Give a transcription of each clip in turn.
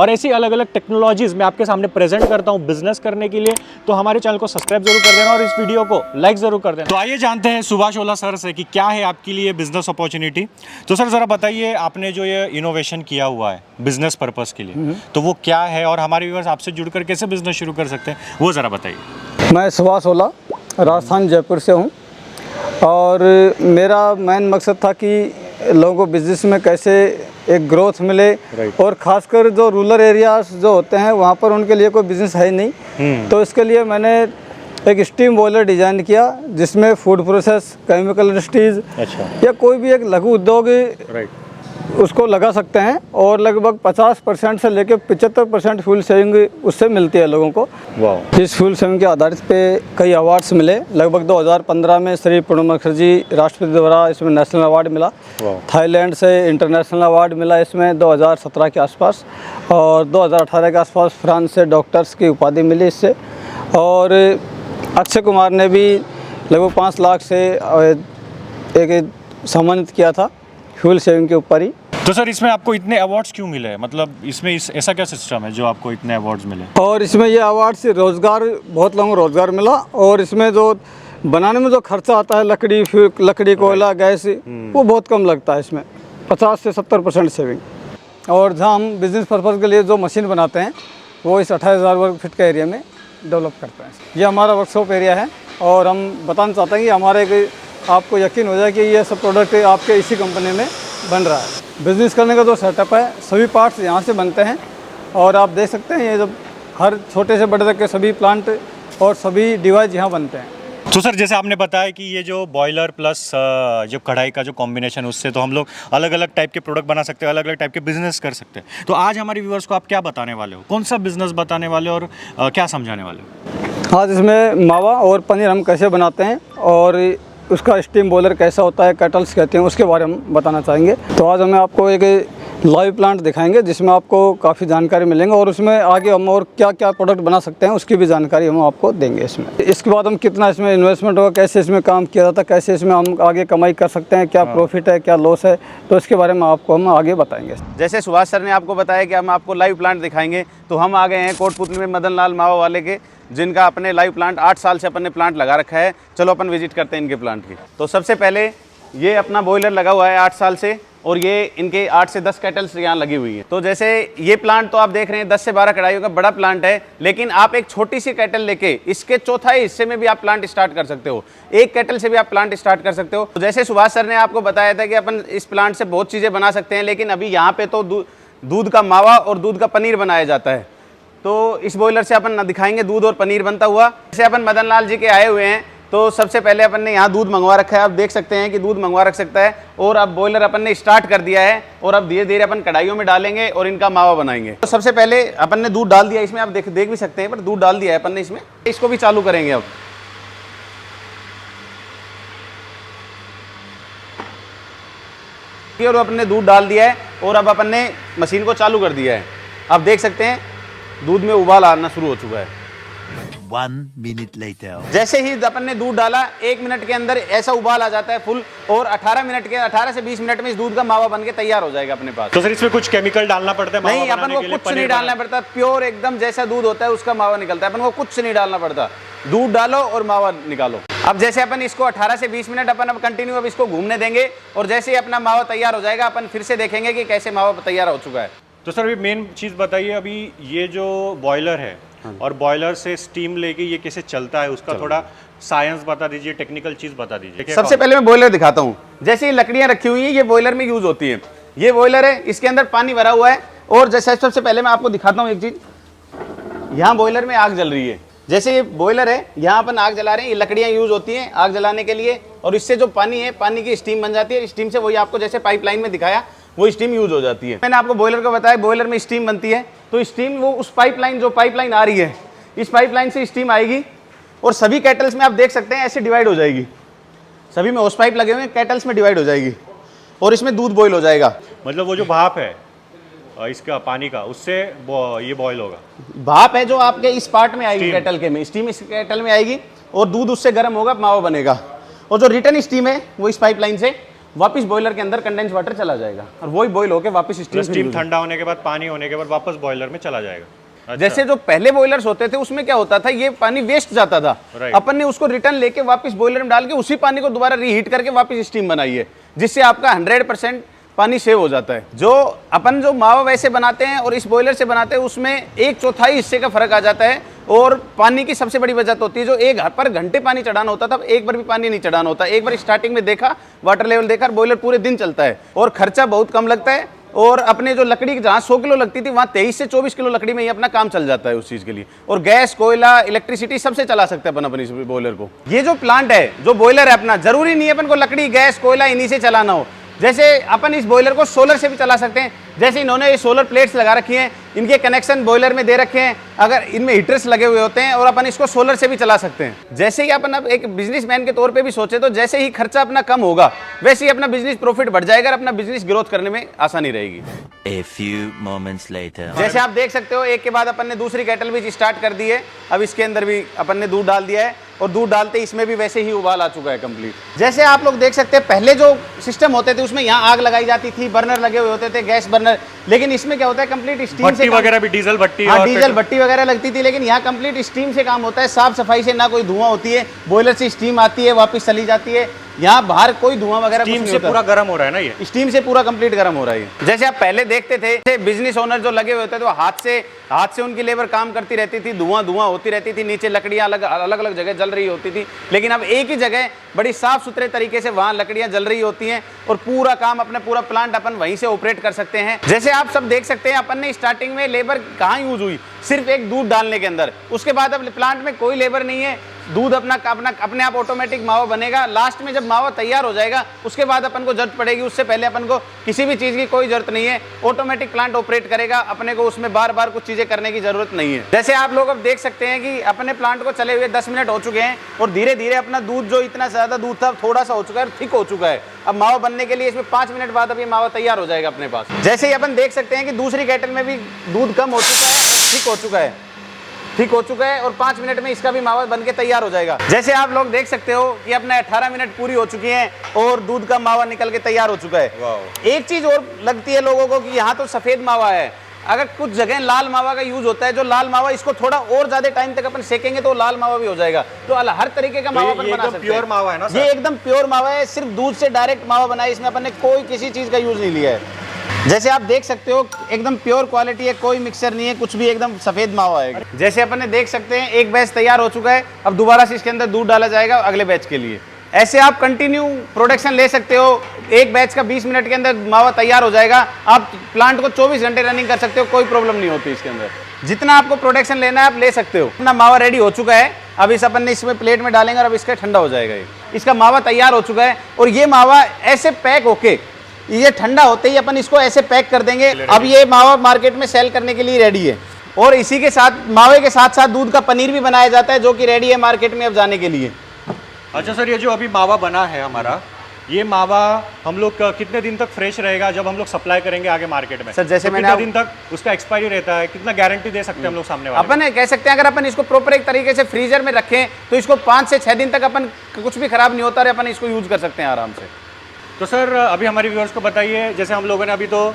और ऐसी अलग अलग टेक्नोलॉजीज मैं आपके सामने प्रेजेंट करता हूँ बिजनेस करने के लिए। तो हमारे चैनल को सब्सक्राइब जरूर कर देना और इस वीडियो को लाइक जरूर कर देना। तो आइए जानते हैं सुभाष ओला सर से कि क्या है आपके लिए बिजनेस अपॉर्चुनिटी। तो सर ज़रा बताइए, आपने जो ये इनोवेशन किया हुआ है बिजनेस पर्पस के लिए, तो वो क्या है और हमारे व्यूअर्स आपसे जुड़कर कैसे बिजनेस शुरू कर सकते हैं, वो ज़रा बताइए। मैं सुभाष ओला राजस्थान जयपुर से हूँ और मेरा मेन मकसद था कि लोगों को बिज़नेस में कैसे एक ग्रोथ मिले और ख़ासकर जो रूरल एरियाज जो होते हैं वहाँ पर उनके लिए कोई बिज़नेस है ही नहीं। तो इसके लिए मैंने एक स्टीम बॉयलर डिज़ाइन किया जिसमें फूड प्रोसेस, केमिकल इंडस्ट्रीज़ या कोई भी एक लघु उद्योग उसको लगा सकते हैं और लगभग 50% से लेकर 75% फ्यूल सेविंग उससे मिलती है लोगों को। इस फ्यूल सेविंग के आधारित पे कई अवार्ड्स मिले। लगभग 2015 में श्री प्रणब मुखर्जी राष्ट्रपति द्वारा इसमें नेशनल अवार्ड मिला। थाईलैंड से इंटरनेशनल अवार्ड मिला इसमें 2017 के आसपास, और 2018 के आसपास फ्रांस से डॉक्टर्स की उपाधि मिली इससे। और अक्षय कुमार ने भी लगभग 5 लाख से एक सम्मानित किया था फ्यूल सेविंग के ऊपर ही। तो सर इसमें आपको इतने अवार्ड्स क्यों मिले, मतलब इसमें ऐसा क्या सिस्टम है जो आपको इतने अवार्ड्स मिले? और इसमें ये अवार्ड से रोज़गार, बहुत लोगों को रोज़गार मिला और इसमें जो बनाने में जो खर्चा आता है लकड़ी कोयला गैस वो बहुत कम लगता है इसमें, 50 से 70% सेविंग। और जहाँ हम बिज़नेस पर्पज़ के लिए जो मशीन बनाते हैं वो इस 28,000 वर्ग फीट के एरिया में डेवलप करते हैं। ये हमारा वर्कशॉप एरिया है और हम बताना चाहते हैं कि हमारे आपको यकीन हो जाए कि ये सब प्रोडक्ट आपके इसी कंपनी में बन रहा है। बिज़नेस करने का जो सेटअप है सभी पार्ट्स यहाँ से बनते हैं और आप देख सकते हैं ये जब हर छोटे से बड़े तक के सभी प्लांट और सभी डिवाइस यहाँ बनते हैं। तो सर जैसे आपने बताया कि ये जो बॉयलर प्लस जो कढ़ाई का जो कॉम्बिनेशन, उससे तो हम लोग अलग अलग टाइप के प्रोडक्ट बना सकते हैं, अलग अलग टाइप के बिजनेस कर सकते हैं। तो आज हमारे व्यूअर्स को आप क्या बताने वाले हो, कौन सा बिजनेस बताने वाले हो और क्या समझाने वाले हो? आज इसमें मावा और पनीर हम कैसे बनाते हैं और उसका स्टीम बॉयलर कैसा होता है, केटल्स कहते हैं, उसके बारे में हम बताना चाहेंगे। तो आज हमें आपको एक लाइव प्लांट दिखाएंगे जिसमें आपको काफ़ी जानकारी मिलेंगे और उसमें आगे हम और क्या क्या प्रोडक्ट बना सकते हैं उसकी भी जानकारी हम आपको देंगे इसमें। इसके बाद हम कितना इसमें इन्वेस्टमेंट होगा, कैसे इसमें काम किया जाता है, कैसे इसमें हम आगे कमाई कर सकते हैं, क्या प्रॉफिट है, क्या लॉस है, तो इसके बारे में आपको हम आगे बताएंगे। जैसे सुभाष सर ने आपको बताया कि हम आपको लाइव प्लांट दिखाएंगे, तो हम आ गए हैं कोटपुतली में मदन लाल मावा वाले के, जिनका अपने लाइव प्लांट 8 साल से अपन ने प्लांट लगा रखा है। चलो अपन विजिट करते हैं इनके प्लांट की। तो सबसे पहले ये अपना बॉयलर लगा हुआ है 8 साल से और ये इनके 8 से 10 केटल्स यहाँ लगी हुई है। तो जैसे ये प्लांट तो आप देख रहे हैं 10 से 12 कढ़ाइयों का बड़ा प्लांट है, लेकिन आप एक छोटी सी केटल लेके इसके चौथाई हिस्से में भी आप प्लांट स्टार्ट कर सकते हो, एक केटल से भी आप प्लांट स्टार्ट कर सकते हो। तो जैसे सुभाष सर ने आपको बताया था कि अपन इस प्लांट से बहुत चीज़ें बना सकते हैं, लेकिन अभी यहाँ पे तो दूध का मावा और दूध का पनीर बनाया जाता है। तो इस बॉयलर से अपन दिखाएंगे दूध और पनीर बनता हुआ। जैसे अपन मदन लाल जी के आए हुए हैं, तो सबसे पहले अपन ने यहाँ दूध मंगवा रखा है, आप देख सकते हैं कि दूध मंगवा रख सकता है। और अब बॉयलर अपन ने स्टार्ट कर दिया है और अब धीरे धीरे अपन कढ़ाइयों में डालेंगे और इनका मावा बनाएंगे। तो सबसे पहले अपन ने दूध डाल दिया इसमें, आप देख भी सकते हैं, पर दूध डाल दिया है अपन ने इसमें। इसको भी चालू करेंगे अब। और अपन ने दूध डाल दिया है और अब अपन ने मशीन को चालू कर दिया है। आप देख सकते हैं दूध में उबाल आना शुरू हो चुका है। 1 minute later. जैसे ही अपन ने दूध डाला 1 मिनट के अंदर ऐसा उबाल आ जाता है फुल, और 18 से 20 मिनट में इस दूध का मावा बन के तैयार हो जाएगा अपने पास। तो सर इसमें कुछ केमिकल डालना पड़ता है? नहीं, अपन को कुछ नहीं डालना पड़ता, प्योर एकदम जैसा दूध होता है उसका मावा निकलता है। अपन को कुछ नहीं डालना पड़ता, दूध डालो और मावा निकालो। अब जैसे अपन इसको 18 से 20 मिनट अपन अब कंटिन्यू अब इसको घूमने देंगे और जैसे ही अपना मावा तैयार हो जाएगा अपन फिर से देखेंगे कि कैसे मावा तैयार हो चुका है। तो सर अभी मेन चीज़ बताइए, अभी ये जो बॉयलर है और बॉयलर से स्टीम लेके ये कैसे चलता है, उसका थोड़ा साइंस बता दीजिए, टेक्निकल चीज़ बता दीजिए। सबसे पहले मैं बॉयलर दिखाता हूँ। जैसे ये लकड़ियाँ रखी हुई हैं, ये बॉयलर में यूज होती है। ये बॉयलर है, इसके अंदर पानी भरा हुआ है और जैसे सबसे पहले मैं आपको दिखाता हूँ एक चीज़। यहाँ बॉयलर में आग जल रही है, जैसे ये बॉयलर है, यहाँ अपन आग जला रहे हैं, ये लकड़ियाँ यूज होती हैं आग जलाने के लिए और इससे जो पानी है, पानी की स्टीम बन जाती है। स्टीम से वही आपको जैसे पाइपलाइन में दिखाया वो स्टीम यूज हो जाती है। मैंने आपको बॉयलर को बताया बॉयलर में स्टीम बनती है, तो स्टीम वो उस पाइपलाइन, जो पाइपलाइन आ रही है, इस पाइपलाइन से स्टीम आएगी और सभी केटल्स में आप देख सकते हैं ऐसे डिवाइड हो जाएगी। सभी में होस पाइप लगे हुए हैं, केटल्स में डिवाइड हो जाएगी और इसमें दूध बॉयल हो जाएगा। मतलब वो जो भाप है इसका पानी का, उससे ये बॉयल होगा। भाप है जो आपके इस पार्ट में आएगी, केटल के में, स्टीम इस केटल में आएगी और दूध उससे गर्म होगा, मावा बनेगा। और जो रिटर्न स्टीम है वो इस पाइपलाइन से वापस बॉयलर के अंदर कंडेंस वाटर चला जाएगा और वही बॉयल होकर वापस स्टीम ठंडा होने के बाद, पानी होने के बाद वापस बॉयलर में चला जाएगा। अच्छा। जैसे जो पहले बॉयलर्स होते थे उसमें क्या होता था, ये पानी वेस्ट जाता था, अपन ने उसको रिटर्न लेके वापस बॉयलर में डाल के उसी पानी को दोबारा रीहीट करके वापस स्टीम बनाई है, जिससे आपका 100% पानी सेव हो जाता है। जो अपन जो मावा वैसे बनाते हैं और इस बॉयलर से बनाते हैं उसमें 1/4 हिस्से का फर्क आ जाता है। और पानी की सबसे बड़ी बचत होती है। जो एक पर घंटे पानी चढ़ाना होता था, एक बार भी पानी नहीं चढ़ाना होता। एक बार स्टार्टिंग में देखा, वाटर लेवल देखा, बॉयलर पूरे दिन चलता है और खर्चा बहुत कम लगता है। और अपने जो लकड़ी जहाँ 100 किलो लगती थी, वहाँ 23 से 24 किलो लकड़ी में ही अपना काम चल जाता है उस चीज़ के लिए। और गैस, कोयला, इलेक्ट्रिसिटी सबसे चला सकते हैं अपन अपनी इस बॉयलर को। ये जो प्लांट है, जो बॉयलर है अपना, जरूरी नहीं है अपन को लकड़ी, गैस, कोयला इन्हीं से चलाना हो। जैसे अपन इस बॉयलर को सोलर से भी चला सकते हैं। जैसे इन्होंने ये सोलर प्लेट्स लगा रखी हैं, इनके कनेक्शन बॉयलर में दे रखे हैं, अगर इनमें हीटर्स लगे हुए होते हैं और अपन इसको सोलर से भी चला सकते हैं। जैसे ही अपन अब एक बिजनेसमैन के तौर पे भी सोचे तो जैसे ही खर्चा अपना कम होगा वैसे ही अपना बिजनेस प्रॉफिट बढ़ जाएगा और अपना बिजनेस ग्रोथ करने में आसानी रहेगी। A few moments later. जैसे आप देख सकते हो, एक के बाद अपन ने दूसरी केटल भी स्टार्ट कर दी है। अब इसके अंदर भी अपन ने दूध डाल दिया है और दूध डालते इसमें भी वैसे ही उबाल आ चुका है कंप्लीट। जैसे आप लोग देख सकते हैं, पहले जो सिस्टम होते थे उसमें यहाँ आग लगाई जाती थी, बर्नर लगे हुए होते थे, गैस बर्नर। लेकिन इसमें क्या होता है, कंप्लीट स्टीम से वगैरह भी, डीजल भट्टी, हाँ, डीजल भट्टी वगैरह लगती थी, लेकिन यहाँ कंप्लीट स्टीम से काम होता है। साफ सफाई से, ना कोई धुआं होती है, बॉयलर से स्टीम आती है, वापस चली जाती है। यहाँ बाहर कोई धुआं वगैरह स्टीम से पूरा गर्म हो रहा है ना, ये स्टीम से पूरा कंप्लीट गर्म हो रहा है। जैसे आप पहले देखते थे, बिजनेस ओनर जो लगे हुए थे तो हाथ से उनकी लेबर काम करती रहती थी, धुआं होती रहती थी, नीचे लकड़ियां अलग अलग जगह जल रही होती थी। लेकिन अब एक ही जगह बड़ी साफ सुथरे तरीके से वहां लकड़ियां जल रही होती हैं और पूरा काम, अपना पूरा प्लांट अपन वहीं से ऑपरेट कर सकते हैं। जैसे आप सब देख सकते हैं, अपन ने स्टार्टिंग में लेबर कहाँ यूज हुई, सिर्फ एक दूध डालने के अंदर। उसके बाद अब प्लांट में कोई लेबर नहीं है, दूध अपने आप ऑटोमेटिक मावा बनेगा। लास्ट में जब मावा तैयार हो जाएगा उसके बाद अपन को जरूरत पड़ेगी, उससे पहले अपन को किसी भी चीज़ की कोई जरूरत नहीं है। ऑटोमेटिक प्लांट ऑपरेट करेगा, अपने को उसमें बार बार कुछ चीज़ें करने की जरूरत नहीं है। जैसे आप लोग अब देख सकते हैं कि अपने प्लांट को चले हुए 10 मिनट हो चुके हैं और धीरे धीरे अपना दूध, जो इतना ज़्यादा दूध था, थोड़ा सा हो चुका है, थिक हो चुका है। अब मावा बनने के लिए इसमें 5 मिनट बाद अब ये मावा तैयार हो जाएगा अपने पास। जैसे ही अपन देख सकते हैं कि दूसरी केटल में भी दूध कम हो चुका है, थिक हो चुका है और 5 मिनट में इसका भी मावा बनके तैयार हो जाएगा। जैसे आप लोग देख सकते हो कि अपने 18 मिनट पूरी हो चुकी हैं और दूध का मावा निकल के तैयार हो चुका है। एक चीज और लगती है लोगों को कि यहाँ तो सफेद मावा है, अगर कुछ जगह लाल मावा का यूज होता है, जो लाल मावा, इसको थोड़ा और ज्यादा टाइम तक अपन सेकेंगे तो लाल मावा भी हो जाएगा। तो हर तरीके का मावा अपन बना सकते हैं। प्योर मावा है ना सर? ये एकदम प्योर मावा है, सिर्फ दूध से डायरेक्ट मावा बना है, इसमें अपन ने कोई किसी चीज का यूज नहीं लिया है। जैसे आप देख सकते हो, एकदम प्योर क्वालिटी है, कोई मिक्सर नहीं है, कुछ भी, एकदम सफेद मावा है। जैसे अपन ने देख सकते हैं, एक बैच तैयार हो चुका है, अब दोबारा से इसके अंदर दूध डाला जाएगा अगले बैच के लिए। ऐसे आप कंटिन्यू प्रोडक्शन ले सकते हो। एक बैच का 20 मिनट के अंदर मावा तैयार हो जाएगा। आप प्लांट को 24 घंटे रनिंग कर सकते हो, कोई प्रॉब्लम नहीं होती इसके अंदर। जितना आपको प्रोडक्शन लेना है आप ले सकते हो। अपना मावा रेडी हो चुका है, अब इस अपन ने इसमें प्लेट में डालेंगे और अब इसका ठंडा हो जाएगा। इसका मावा तैयार हो चुका है और ये मावा ऐसे पैक होके, ये ठंडा होते ही अपन इसको ऐसे पैक कर देंगे। अब ये मावा मार्केट में सेल करने के लिए रेडी है और इसी के साथ, मावे के साथ साथ दूध का पनीर भी बनाया जाता है, जो कि रेडी है मार्केट में अब जाने के लिए। अच्छा सर, ये जो अभी मावा बना है हमारा, ये मावा हम लोग कितने दिन तक फ्रेश रहेगा जब हम लोग सप्लाई करेंगे आगे मार्केट में? सर जैसे तो मैंने कितने दिन तक उसका एक्सपायरी रहता है, कितना गारंटी दे सकते हैं हम लोग सामने वाले? अपन कह सकते हैं, अगर अपन इसको प्रॉपर एक तरीके से फ्रीजर में रखें तो इसको 5 से 6 दिन तक अपन कुछ भी खराब नहीं होता है, अपन इसको यूज कर सकते हैं आराम से। तो सर अभी हमारे व्यूअर्स को बताइए, जैसे हम लोगों ने अभी तो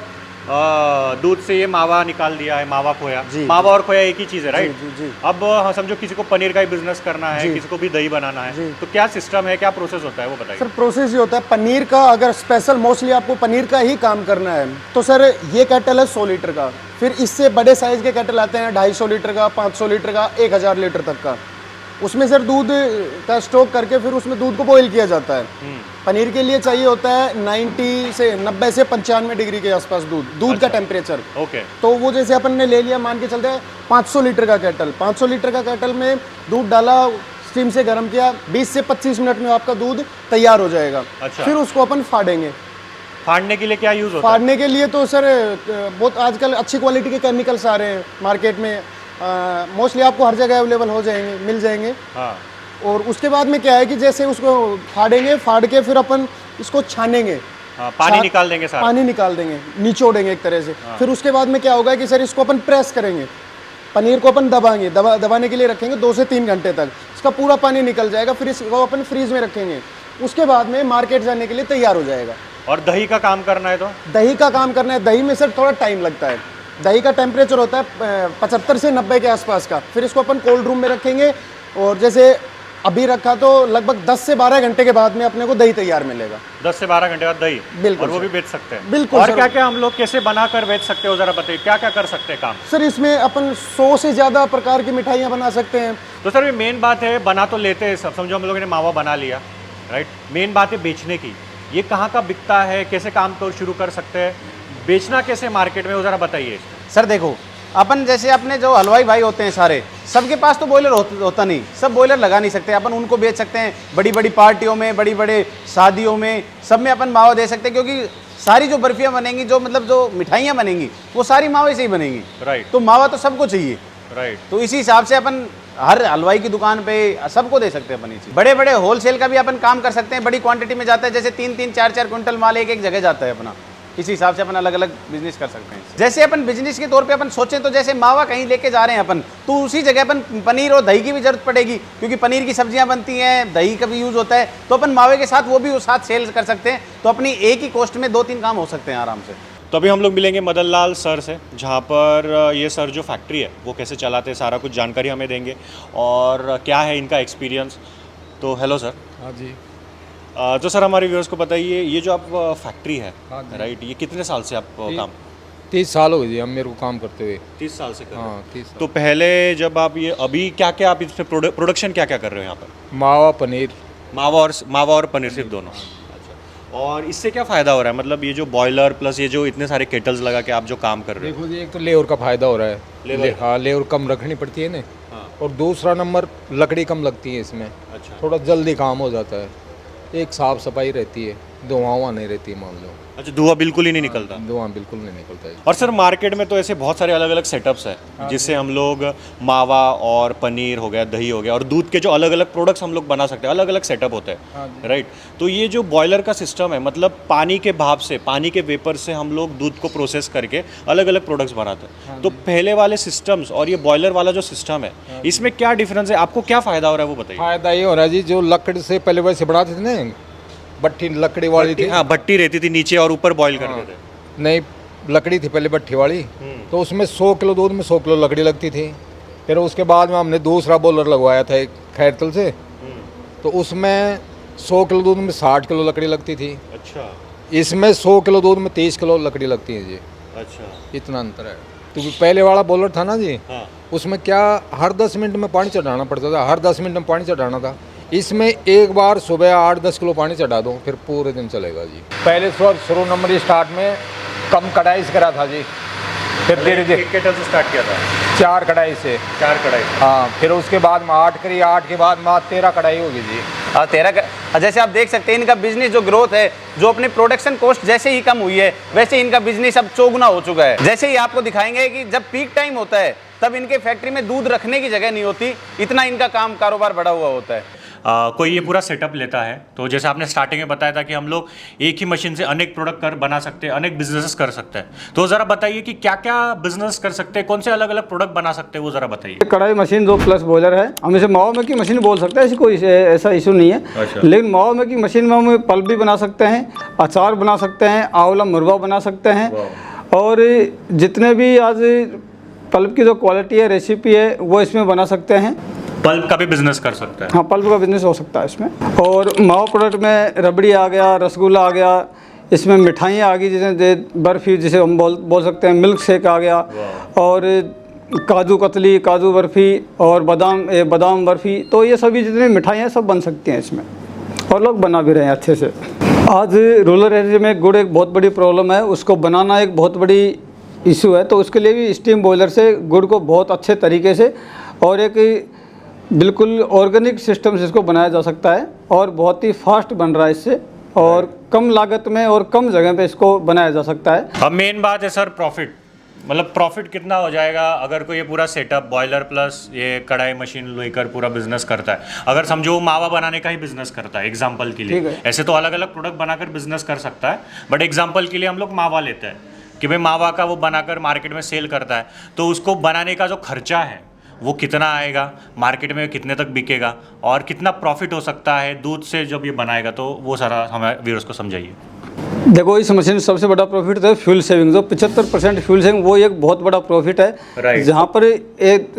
दूध से ये मावा निकाल दिया है, मावा खोया, मावा और खोया एक ही चीज़ है, राइट? जी। अब समझो किसी को पनीर का ही बिजनेस करना है, किसी को भी दही बनाना है, तो क्या सिस्टम है, क्या प्रोसेस होता है, वो बताइए सर। प्रोसेस ये होता है, पनीर का अगर स्पेशल मोस्टली आपको पनीर का ही काम करना है तो सर ये केटल है 100 लीटर का। फिर इससे बड़े साइज़ के केटल आते हैं 250 लीटर का, 500 लीटर का, 1000 लीटर तक का। उसमें सर दूध का स्टॉक करके फिर उसमें दूध को बॉईल किया जाता है। पनीर के लिए चाहिए होता है 90 से 95 डिग्री के आसपास दूध का टेम्परेचर। ओके। तो वो जैसे अपन ने ले लिया, मान के चलते हैं 500 लीटर का केटल, 500 लीटर का केटल में दूध डाला, स्टीम से गर्म किया, 20 से 25 मिनट में आपका दूध तैयार हो जाएगा। अच्छा। फिर उसको अपन फाड़ेंगे। फाड़ने के लिए क्या यूज होता है? फाड़ने के लिए तो सर बहुत आजकल अच्छी क्वालिटी के केमिकल्स आ रहे हैं मार्केट में, मोस्टली आपको हर जगह अवेलेबल हो जाएंगे, मिल जाएंगे। हाँ। और उसके बाद में क्या है कि जैसे उसको फाड़ेंगे, फाड़ के फिर अपन इसको छानेंगे। हाँ, पानी निकाल देंगे सारा। पानी निकाल देंगे, निचोड़ेंगे एक तरह से। फिर उसके बाद में क्या होगा कि सर इसको अपन प्रेस करेंगे, पनीर को अपन दबाएंगे, दबाने के लिए रखेंगे 2 से 3 घंटे तक, इसका पूरा पानी निकल जाएगा। फिर इसको अपन फ्रीज में रखेंगे, उसके बाद में मार्केट जाने के लिए तैयार हो जाएगा। और दही का काम करना है तो दही का काम करना है, दही में सर थोड़ा टाइम लगता है। दही का टेम्परेचर होता है 75 से 90 के आसपास का। फिर इसको अपन कोल्ड रूम में रखेंगे और जैसे अभी रखा तो लगभग 10 से 12 घंटे के बाद में अपने को दही तैयार मिलेगा। 10 से 12 घंटे बाद दही, बिल्कुल और वो सर। भी बेच सकते हैं। बिल्कुल और सर। क्या क्या हम लोग कैसे बना कर बेच सकते हो, जरा बताइए क्या क्या कर सकते हैं काम। सर इसमें अपन 100 से ज़्यादा प्रकार की मिठाइयाँ बना सकते हैं। तो सर ये मेन बात है, बना तो लेते हैं सब, समझो हम लोगों ने मावा बना लिया, राइट। मेन बात है बेचने की, ये कहाँ का बिकता है, कैसे काम तो शुरू कर सकते हैं, बेचना कैसे मार्केट में, वो ज़रा बताइए। सर देखो, अपन जैसे अपने जो हलवाई भाई होते हैं सारे, सबके पास तो बॉयलर होता नहीं, सब बॉयलर लगा नहीं सकते। अपन उनको बेच सकते हैं बड़ी बड़ी पार्टियों में, बड़ी बड़े शादियों में, सब में अपन मावा दे सकते हैं, क्योंकि सारी जो बर्फियाँ बनेंगी, जो मतलब जो मिठाइयाँ बनेंगी, वो सारी मावे से ही बनेंगी। राइट तो मावा तो सबको चाहिए। राइट। तो इसी हिसाब से अपन हर हलवाई की दुकान पे सबको दे सकते हैं अपन ये चीज़। बड़े बड़े होलसेल का भी अपन काम कर सकते हैं, बड़ी क्वांटिटी में जाता है, जैसे 3-3, 4-4 क्विंटल माल एक जगह जाता है अपना। इसी हिसाब से अपन अलग अलग बिजनेस कर सकते हैं। जैसे अपन बिजनेस के तौर पे अपन सोचें तो जैसे मावा कहीं लेके जा रहे हैं अपन, तो उसी जगह अपन पनीर और दही की भी जरूरत पड़ेगी, क्योंकि पनीर की सब्जियां बनती हैं, दही का भी यूज़ होता है, तो अपन मावे के साथ वो भी उस साथ सेल कर सकते हैं। तो अपनी एक ही कॉस्ट में 2-3 काम हो सकते हैं आराम से। तो अभी हम लोग मिलेंगे मदन लाल सर से, जहाँ पर ये सर जो फैक्ट्री है वो कैसे चलाते हैं, सारा कुछ जानकारी हमें देंगे और क्या है इनका एक्सपीरियंस। तो हेलो सर। हाँ जी। तो सर हमारे व्यूअर्स को बताइए, ये जो आप फैक्ट्री है, हाँ जी। राइट, ये कितने साल से आप काम 30 साल हो गए जी हम मेरे को काम करते हुए। 30 साल से कर रहे हैं। हाँ 30 साल। तो पहले जब आप ये अभी क्या क्या आप इसमें प्रोडक्शन क्या क्या कर रहे हो यहाँ पर? मावा पनीर। मावा और पनीर सिर्फ दोनों? अच्छा। और इससे क्या फ़ायदा हो रहा है, मतलब ये जो बॉयलर प्लस ये जो इतने सारे केटल्स लगा के आप जो काम कर रहे हो? देखो जी, एक तो लेबर का फायदा हो रहा है। लेबर? हाँ, लेबर कम रखनी पड़ती है ना। हाँ। और दूसरा नंबर लकड़ी कम लगती है इसमें, अच्छा। थोड़ा जल्दी काम हो जाता है। एक साफ सफाई रहती है, धुआं नहीं रहती है, मान लो। अच्छा, धुआं बिल्कुल ही नहीं निकलता? धुआं बिल्कुल नहीं निकलता है। और सर मार्केट में तो ऐसे बहुत सारे अलग अलग सेटअप्स हैं जिससे हम लोग मावा और पनीर हो गया, दही हो गया और दूध के जो अलग अलग प्रोडक्ट्स हम लोग बना सकते हैं, अलग अलग सेटअप होते हैं, राइट। तो ये जो बॉयलर का सिस्टम है, मतलब पानी के भाप से, पानी के वेपर से हम लोग दूध को प्रोसेस करके अलग अलग प्रोडक्ट्स बनाते हैं। तो पहले वाले सिस्टम्स और ये बॉयलर वाला जो सिस्टम है, इसमें क्या डिफरेंस है, आपको क्या फ़ायदा हो रहा है वो बताइए। फायदा ये हो रहा है जी, जो लकड़ी से पहले वैसे बनाते थे ना, भट्टी लकड़ी वाली थी। हाँ, भट्टी रहती थी नीचे और ऊपर बॉईल करते थे। नहीं, लकड़ी थी पहले भट्टी वाली, तो उसमें 100 किलो दूध में 100 किलो लकड़ी लगती थी। फिर उसके बाद में हमने दूसरा बॉयलर लगवाया था एक खैरतल से, तो उसमें 100 किलो दूध में 60 किलो लकड़ी लगती थी। अच्छा। इसमें 100 किलो दूध में 30 किलो लकड़ी लगती है जी। अच्छा। इतना अंतर है। तो पहले वाला बॉयलर था ना जी, हाँ। उसमें क्या हर 10 मिनट में पानी चढ़ाना पड़ता था, हर 10 मिनट में पानी चढ़ाना था। इसमें एक बार सुबह 8-10 किलो पानी चढ़ा दो, फिर पूरे दिन चलेगा जी। पहले शुरू नंबर स्टार्ट में कम कढ़ाई से करा था जी, फिर धीरे धीरे एक केटल से स्टार्ट किया था? 4 कढ़ाई से। 4 कढ़ाई? हाँ, फिर उसके बाद में 8 करी, 8 के बाद में 13 कढ़ाई होगी जी। और 13 जैसे आप देख सकते हैं इनका बिजनेस जो ग्रोथ है, जो अपनी प्रोडक्शन कॉस्ट जैसे ही कम हुई है, वैसे इनका बिजनेस अब चौगुना हो चुका है। जैसे ही आपको दिखाएंगे कि जब पीक टाइम होता है, तब इनके फैक्ट्री में दूध रखने की जगह नहीं होती, इतना इनका काम कारोबार बढ़ा हुआ होता है। कोई ये पूरा सेटअप लेता है, तो जैसे आपने स्टार्टिंग में बताया था कि हम लोग एक ही मशीन से अनेक प्रोडक्ट बना सकते हैं, अनेक बिजनेसेस कर सकते हैं, तो ज़रा बताइए कि क्या क्या बिजनेस कर सकते हैं, कौन से अलग अलग प्रोडक्ट बना सकते हैं, वो ज़रा बताइए। कढ़ाई मशीन जो प्लस बॉयलर है, हम इसे मावा में की मशीन बोल सकते हैं, ऐसी कोई ऐसा इशू नहीं है। अच्छा। लेकिन मावा में की मशीन में हम पल्प भी बना सकते हैं, अचार बना सकते हैं, आंवला मुरब्बा बना सकते हैं, और जितने भी आज पल्प की जो क्वालिटी है, रेसिपी है, वो इसमें बना सकते हैं। पल्प का भी बिजनेस कर सकता है? हाँ, पल्प का बिजनेस हो सकता है इसमें। और मावा प्रोडक्ट में रबड़ी आ गया, रसगुल्ला आ गया, इसमें मिठाइयाँ आ गई, जैसे बर्फ़ी जिसे हम बोल सकते हैं, मिल्क शेक आ गया, और काजू कतली, काजू बर्फ़ी और बादाम बर्फ़ी, तो ये सभी जितनी मिठाइयाँ सब बन सकती हैं इसमें, और लोग बना भी रहे हैं अच्छे से। आज रूरल एरिया में गुड़ एक बहुत बड़ी प्रॉब्लम है, उसको बनाना एक बहुत बड़ी इशू है, तो उसके लिए भी स्टीम बॉयलर से गुड़ को बहुत अच्छे तरीके से और एक बिल्कुल ऑर्गेनिक सिस्टम से इसको बनाया जा सकता है, और बहुत ही फास्ट बन रहा है इससे, और कम लागत में और कम जगह पे इसको बनाया जा सकता है। अब मेन बात है सर प्रॉफिट, मतलब प्रॉफिट कितना हो जाएगा अगर कोई ये पूरा सेटअप बॉयलर प्लस ये कढ़ाई मशीन लेकर पूरा बिजनेस करता है। अगर समझो मावा बनाने का ही बिजनेस करता है एग्जांपल के लिए, ऐसे तो अलग अलग प्रोडक्ट बनाकर बिजनेस कर सकता है, बट एग्जांपल के लिए हम लोग मावा लेते हैं कि भाई मावा का वो बनाकर मार्केट में सेल करता है, तो उसको बनाने का जो खर्चा है वो कितना आएगा, मार्केट में कितने तक बिकेगा और कितना प्रॉफिट हो सकता है दूध से जब ये बनाएगा, तो वो सारा हमें व्यूअर्स को समझाइए। देखो इस मशीन में सबसे बड़ा प्रॉफिट है फ्यूल सेविंग। जो 75% फ्यूल सेविंग वो एक बहुत बड़ा प्रॉफिट है। Right. जहाँ पर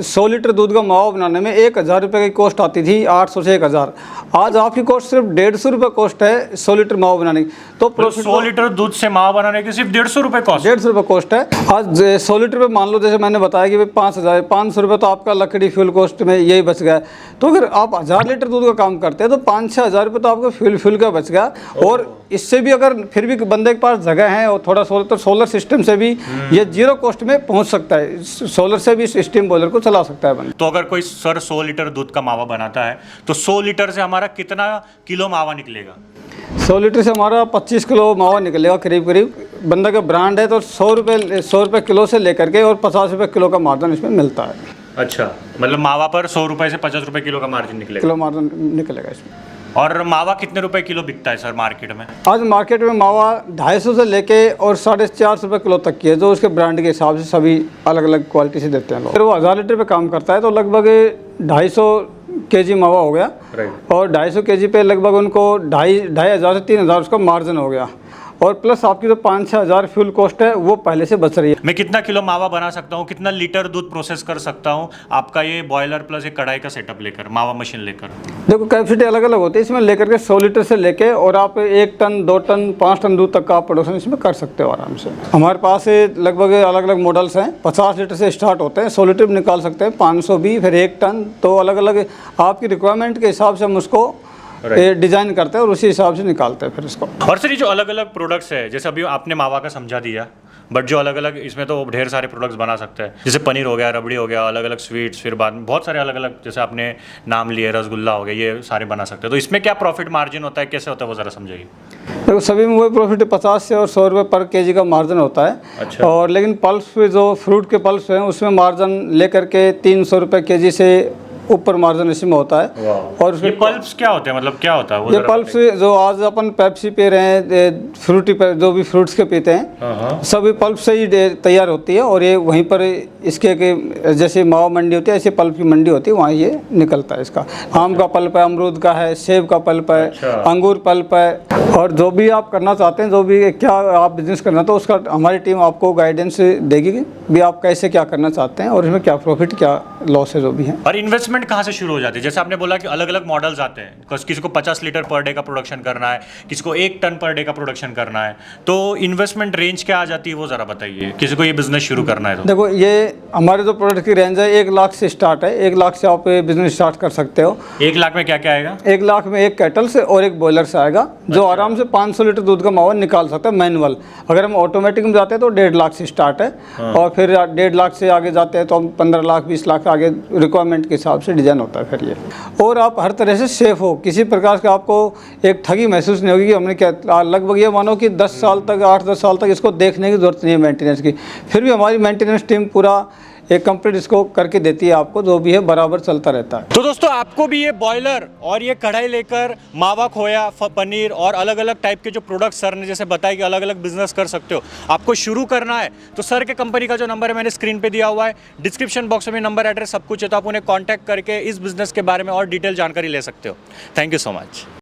100 लीटर दूध का मावा बनाने में 1,000 रुपये की कॉस्ट आती थी, 800 से 1,000। आज आपकी कॉस्ट सिर्फ 150 रुपये कॉस्ट है 100 लीटर मावा बनाने की। तो प्रॉफिट 100 लीटर दूध से मावा बनाने की सिर्फ 150 रुपये कॉस्ट। 150 रुपये कॉस्ट है। आज 100 लीटर पे मान लो, जैसे मैंने बताया कि भाई 5,500 रुपये तो आपका लकड़ी फ्यूल कॉस्ट में यही बच गया। तो अगर आप 1,000 लीटर दूध का काम करते हैं तो 5-6 हज़ार रुपये तो आपका फ्यूल का बच गया। और इससे भी अगर फिर भी बंदे के पास जगह है और थोड़ा सोलर सिस्टम से भी ये जीरो कॉस्ट में पहुंच सकता है। सोलर से भी स्टीम बॉयलर को चला सकता है बंदा। तो अगर कोई सर 100 लीटर दूध का मावा बनाता है तो 100 लीटर से हमारा कितना किलो मावा निकलेगा? 100 लीटर से हमारा 25 किलो मावा निकलेगा करीब करीब। बंदा का ब्रांड है तो 100 रुपये किलो से लेकर के और 50 रुपये किलो का मार्जिन इसमें मिलता है। अच्छा, मतलब मावा पर 100 रुपये से 50 रुपये किलो का मार्जिन निकलेगा। किलो मार्जिन निकलेगा इसमें। और मावा कितने रुपए किलो बिकता है सर मार्केट में? आज मार्केट में मावा 250 से लेके और 450 रुपये किलो तक की है, जो उसके ब्रांड के हिसाब से सभी अलग अलग क्वालिटी से देते हैं लोग। फिर वो 1,000 लीटर पे काम करता है तो लगभग 250 केजी मावा हो गया। और 250 केजी पे लगभग उनको 2,500 से 3,000 उसका मार्जिन हो गया। और प्लस आपकी जो 5-6 हज़ार फ्यूल कॉस्ट है वो पहले से बच रही है। मैं कितना किलो मावा बना सकता हूँ, कितना लीटर दूध प्रोसेस कर सकता हूँ आपका ये बॉयलर प्लस एक कढ़ाई का सेटअप लेकर, मावा मशीन लेकर? देखो कैपेसिटी अलग अलग होती है इसमें, लेकर के 100 लीटर से लेके और आप 1 टन 2 टन 5 टन दूध तक का आप प्रोडक्शन इसमें कर सकते हो आराम से। हमारे पास लगभग अलग अलग मॉडल्स हैं। 50 लीटर से स्टार्ट होते हैं, 100 लीटर भी निकाल सकते हैं, 500 भी, फिर 1 टन। तो अलग अलग आपकी रिक्वायरमेंट के हिसाब से हम उसको डिजाइन करते हैं और उसी हिसाब से निकालते हैं फिर इसको। और सर ये जो अलग अलग प्रोडक्ट्स है, जैसे अभी आपने मावा का समझा दिया, बट जो अलग अलग इसमें तो ढेर सारे प्रोडक्ट्स बना सकते हैं, जैसे पनीर हो गया, रबड़ी हो गया, अलग अलग स्वीट्स, फिर बाद में बहुत सारे अलग अलग जैसे आपने नाम लिए रसगुल्ला हो गया, ये सारे बना सकते हैं। तो इसमें क्या प्रॉफिट मार्जिन होता है, कैसे होता है वो ज़रा समझाइए। देखो सभी में वही प्रॉफिट 50 से और 100 रुपये पर केजी का मार्जिन होता है। अच्छा। और लेकिन पल्स पे जो फ्रूट के पल्स हैं उसमें मार्जिन लेकर के 300 रुपये केजी से ऊपर मार्जिन इसमें होता है। और ये पल्प्स क्या होते हैं, मतलब क्या होता है वो? ये पल्प्स जो आज अपन पेप्सी पी रहे हैं, फ्रूटी जो भी फ्रूट्स के पीते हैं, सभी पल्प से ही तैयार होती है। और ये वहीं पर इसके जैसे मावा मंडी होती है ऐसे पल्प की मंडी होती है, वहाँ ये निकलता है। इसका आम का पल्प है, अमरूद का है, सेब का पल्प है, अंगूर पल्प है। और जो भी आप करना चाहते हैं, जो भी क्या आप बिजनेस करना, तो उसका हमारी टीम आपको गाइडेंस देगी भी आप कैसे क्या करना चाहते हैं और इसमें क्या प्रॉफिट क्या लॉस है जो भी है। और इन्वेस्टमेंट कहाँ से शुरू हो जाती है? जैसे आपने बोला कि अलग अलग मॉडल्स आते हैं, किसी को 50 लीटर पर डे का प्रोडक्शन करना है, किसी को 1 टन पर डे का प्रोडक्शन करना है, तो इन्वेस्टमेंट रेंज क्या आ जाती है वो ज़रा बताइए, किसी को ये बिजनेस शुरू करना है तो? देखो ये हमारे जो प्रोडक्ट की रेंज है 1 लाख से स्टार्ट है। 1 लाख से आप बिजनेस स्टार्ट कर सकते हो। 1 लाख में क्या क्या आएगा? 1 लाख में एक कैटल से और एक बॉयलर से आएगा, जो आराम से 500 लीटर दूध का मावा निकाल सकता है मैनुअल। अगर हम ऑटोमेटिक में जाते हैं तो 1.5 लाख से स्टार्ट है। और फिर 1.5 लाख से आगे जाते हैं तो हम 15 लाख 20 लाख आगे रिक्वायरमेंट के हिसाब से डिज़ाइन होता है फिर ये। और आप हर तरह से सेफ हो, किसी प्रकार का आपको एक ठगी महसूस नहीं होगी कि हमने क्या, लगभग ये मानो कि 10 साल तक 8-10 साल तक इसको देखने की ज़रूरत नहीं है मेंटेनेंस की। फिर भी हमारी मेंटेनेंस टीम पूरा एक कंप्लीट इसको करके देती है आपको, जो भी है बराबर चलता रहता है। तो दोस्तों आपको भी ये बॉयलर और ये कढ़ाई लेकर मावा, खोया, पनीर और अलग अलग टाइप के जो प्रोडक्ट्स सर ने जैसे बताया कि अलग अलग बिजनेस कर सकते हो, आपको शुरू करना है तो सर के कंपनी का जो नंबर है मैंने स्क्रीन पे दिया हुआ है, डिस्क्रिप्शन बॉक्स में नंबर, एड्रेस सब कुछ है, तो आप उन्हें कॉन्टैक्ट करके इस बिजनेस के बारे में और डिटेल जानकारी ले सकते हो। Thank you so much.